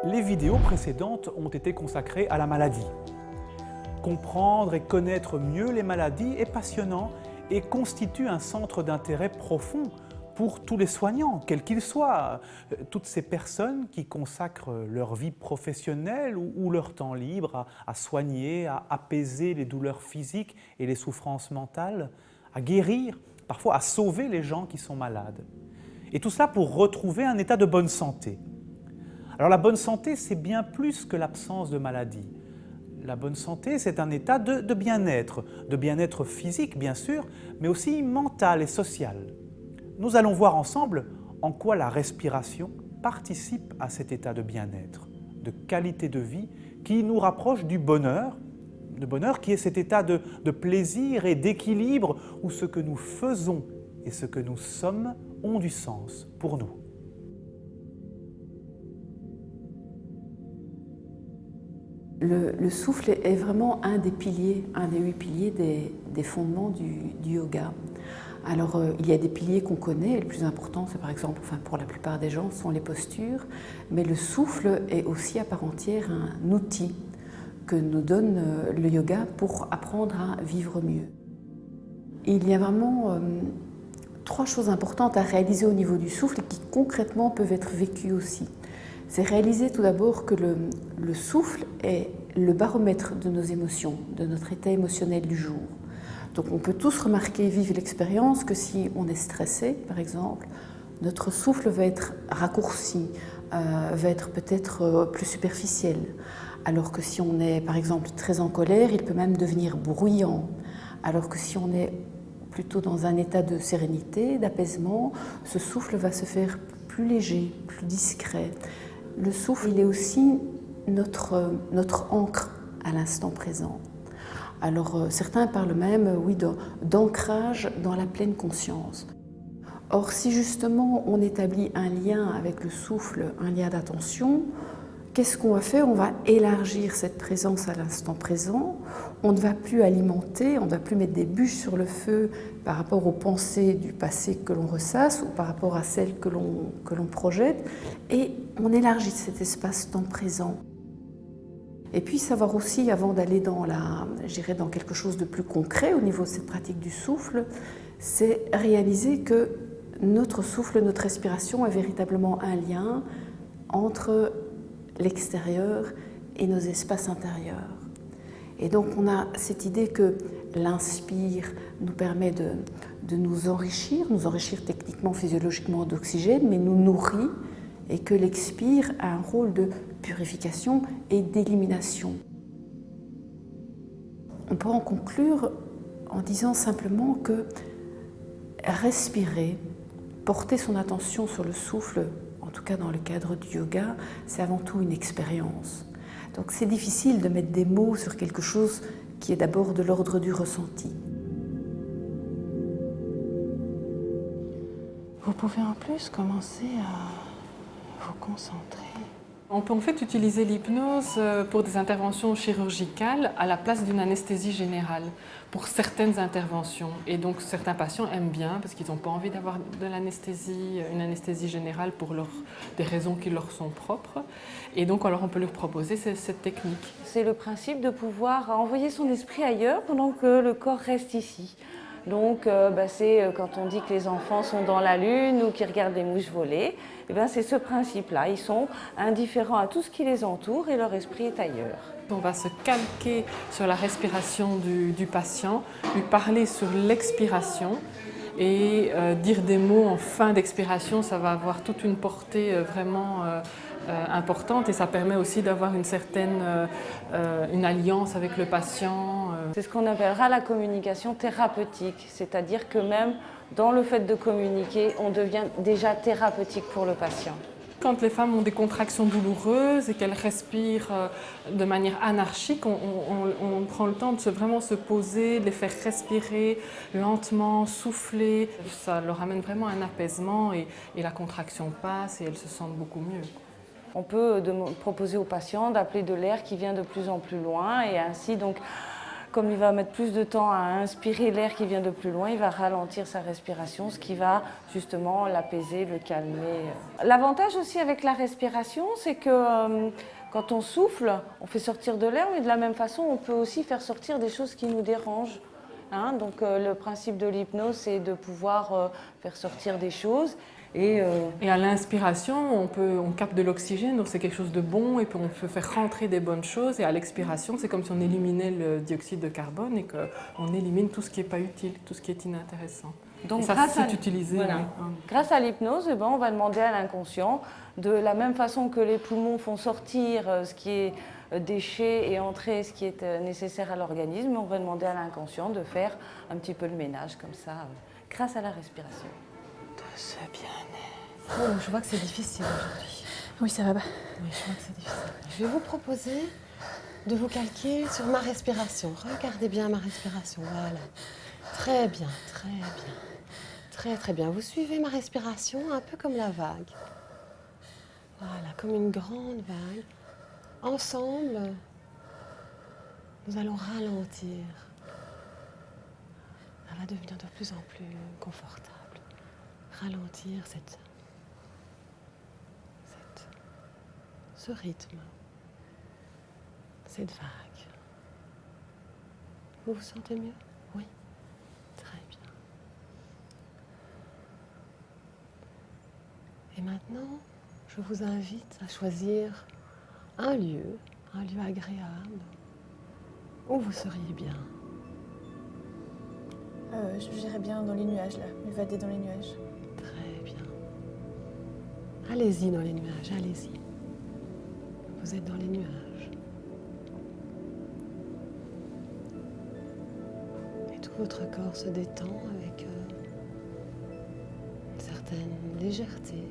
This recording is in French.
Les vidéos précédentes ont été consacrées à la maladie. Comprendre et connaître mieux les maladies est passionnant et constitue un centre d'intérêt profond pour tous les soignants, quels qu'ils soient. Toutes ces personnes qui consacrent leur vie professionnelle ou leur temps libre à soigner, à apaiser les douleurs physiques et les souffrances mentales, à guérir, parfois à sauver les gens qui sont malades. Et tout cela pour retrouver un état de bonne santé. Alors la bonne santé, c'est bien plus que l'absence de maladie. La bonne santé, c'est un état de bien-être physique bien sûr, mais aussi mental et social. Nous allons voir ensemble en quoi la respiration participe à cet état de bien-être, de qualité de vie qui nous rapproche du bonheur, le bonheur qui est cet état de plaisir et d'équilibre où ce que nous faisons et ce que nous sommes ont du sens pour nous. Le souffle est vraiment un des piliers, un des 8 piliers des fondements du yoga. Alors il y a des piliers qu'on connaît, et le plus important c'est par exemple, pour la plupart des gens, sont les postures, mais le souffle est aussi à part entière un outil que nous donne le yoga pour apprendre à vivre mieux. Il y a vraiment 3 choses importantes à réaliser au niveau du souffle et qui concrètement peuvent être vécues aussi. C'est réaliser tout d'abord que le souffle est le baromètre de nos émotions, de notre état émotionnel du jour. Donc on peut tous remarquer, vivre l'expérience que si on est stressé, par exemple, notre souffle va être raccourci, va être peut-être plus superficiel. Alors que si on est par exemple très en colère, il peut même devenir bruyant. Alors que si on est plutôt dans un état de sérénité, d'apaisement, ce souffle va se faire plus léger, plus discret. Le souffle, il est aussi notre ancre à l'instant présent. Alors certains parlent même, oui, d'ancrage dans la pleine conscience. Or, si justement on établit un lien avec le souffle, un lien d'attention, qu'est-ce qu'on va faire? On va élargir cette présence à l'instant présent. On ne va plus alimenter, on ne va plus mettre des bûches sur le feu par rapport aux pensées du passé que l'on ressasse ou par rapport à celles que l'on projette. Et on élargit cet espace temps présent. Et puis savoir aussi, avant d'aller dans quelque chose de plus concret au niveau de cette pratique du souffle, c'est réaliser que notre souffle, notre respiration est véritablement un lien entre l'extérieur et nos espaces intérieurs. Et donc on a cette idée que l'inspire nous permet de nous enrichir techniquement, physiologiquement d'oxygène, mais nous nourrit, et que l'expire a un rôle de purification et d'élimination. On peut en conclure en disant simplement que respirer, porter son attention sur le souffle, en tout cas dans le cadre du yoga, c'est avant tout une expérience. Donc c'est difficile de mettre des mots sur quelque chose qui est d'abord de l'ordre du ressenti. Vous pouvez en plus commencer à vous concentrer. On peut en fait utiliser l'hypnose pour des interventions chirurgicales à la place d'une anesthésie générale pour certaines interventions. Et donc certains patients aiment bien parce qu'ils n'ont pas envie d'avoir une anesthésie générale pour des raisons qui leur sont propres. Et donc alors on peut leur proposer cette technique. C'est le principe de pouvoir envoyer son esprit ailleurs pendant que le corps reste ici. Donc c'est quand on dit que les enfants sont dans la lune ou qu'ils regardent des mouches voler, c'est ce principe-là. Ils sont indifférents à tout ce qui les entoure et leur esprit est ailleurs. On va se calquer sur la respiration du patient, lui parler sur l'expiration et dire des mots en fin d'expiration, ça va avoir toute une portée vraiment importante et ça permet aussi d'avoir une alliance avec le patient. C'est ce qu'on appellera la communication thérapeutique, c'est-à-dire que même dans le fait de communiquer, on devient déjà thérapeutique pour le patient. Quand les femmes ont des contractions douloureuses et qu'elles respirent de manière anarchique, on prend le temps de vraiment se poser, de les faire respirer lentement, souffler. Ça leur amène vraiment un apaisement et la contraction passe et elles se sentent beaucoup mieux. On peut proposer aux patients d'appeler de l'air qui vient de plus en plus loin et ainsi donc comme il va mettre plus de temps à inspirer l'air qui vient de plus loin, il va ralentir sa respiration, ce qui va justement l'apaiser, le calmer. L'avantage aussi avec la respiration, c'est que quand on souffle, on fait sortir de l'air, mais de la même façon, on peut aussi faire sortir des choses qui nous dérangent. Hein, donc le principe de l'hypnose, c'est de pouvoir faire sortir des choses. Et à l'inspiration, on capte de l'oxygène, donc c'est quelque chose de bon, et puis on peut faire rentrer des bonnes choses. Et à l'expiration, c'est comme si on éliminait le dioxyde de carbone et qu'on élimine tout ce qui n'est pas utile, tout ce qui est inintéressant. Donc, et ça, c'est utilisé. Voilà. Oui. Grâce à l'hypnose, eh ben, on va demander à l'inconscient, de la même façon que les poumons font sortir ce qui est déchets et entrer ce qui est nécessaire à l'organisme, on va demander à l'inconscient de faire un petit peu le ménage comme ça, grâce à la respiration. De ce bien-être. Bon, je vois que c'est difficile aujourd'hui. Oui, ça va. Oui, je vois que c'est difficile. Je vais vous proposer de vous calquer sur ma respiration. Regardez bien ma respiration, voilà. Très bien, très bien. Très, très bien. Vous suivez ma respiration un peu comme la vague. Voilà, comme une grande vague. Ensemble, nous allons ralentir. Ça va devenir de plus en plus confortable. Ralentir ce rythme, cette vague. Vous vous sentez mieux? Oui, très bien. Et maintenant, je vous invite à choisir un lieu agréable où vous seriez bien. J'irais bien dans les nuages, là, m'évader dans les nuages. Très bien. Allez-y dans les nuages, allez-y. Vous êtes dans les nuages. Et tout votre corps se détend avec une certaine légèreté.